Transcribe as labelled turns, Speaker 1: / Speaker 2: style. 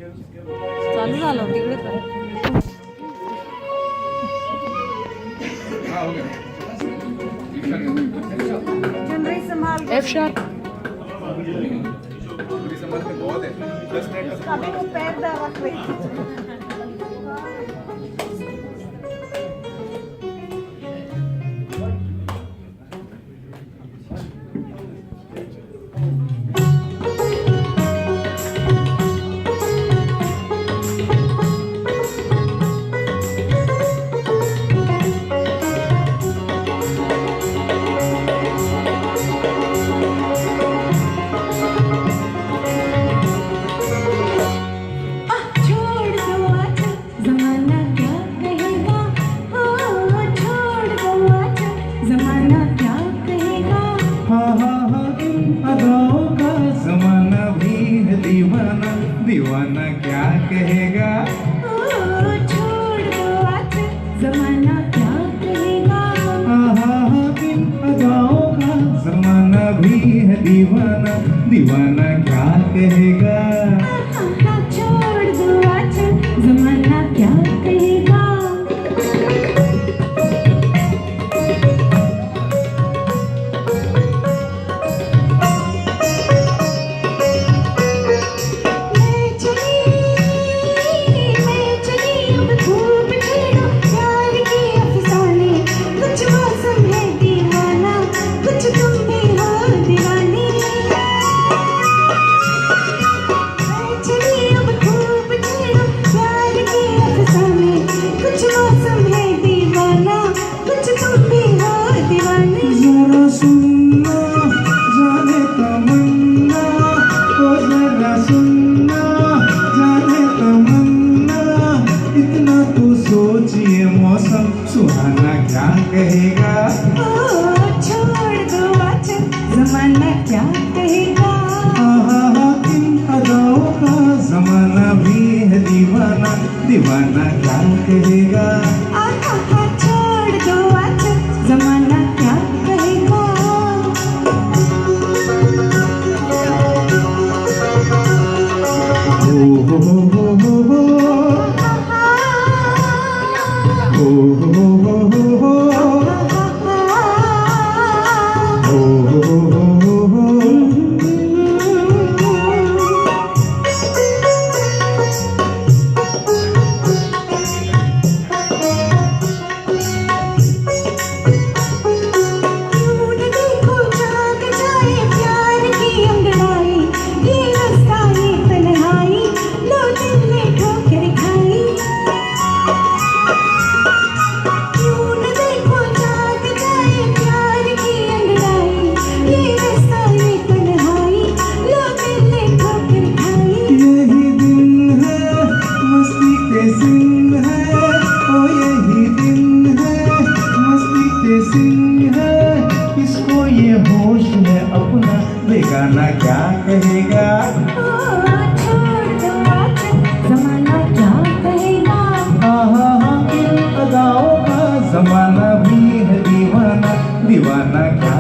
Speaker 1: चालू झालं तिकडे कर. एफ शार्प
Speaker 2: दीवाना क्या कहेगा.
Speaker 3: छोड़ दो आज जमाना क्या कहेगा.
Speaker 2: इन अदाओं का जमाना भी है दीवाना. दीवाना क्या कहेगा.
Speaker 3: छोड़ दो आज जमाना क्या कहेगा.
Speaker 2: सोचिए मौसम सुहाना क्या कहेगा.
Speaker 3: छोड़ दो आज जमाना क्या कहेगा.
Speaker 2: इन अदाओं का जमाना भी है दीवाना. दीवाना क्या कहेगा.
Speaker 3: छोड़ दो आज जमाना क्या कहेगा.
Speaker 2: इसको ये होश है अपना. बेगाना क्या कहेगा.
Speaker 3: छोड़ दो आज जमाना क्या कहेगा.
Speaker 2: इन अदाओं का जमाना भी है दीवाना. दीवाना क्या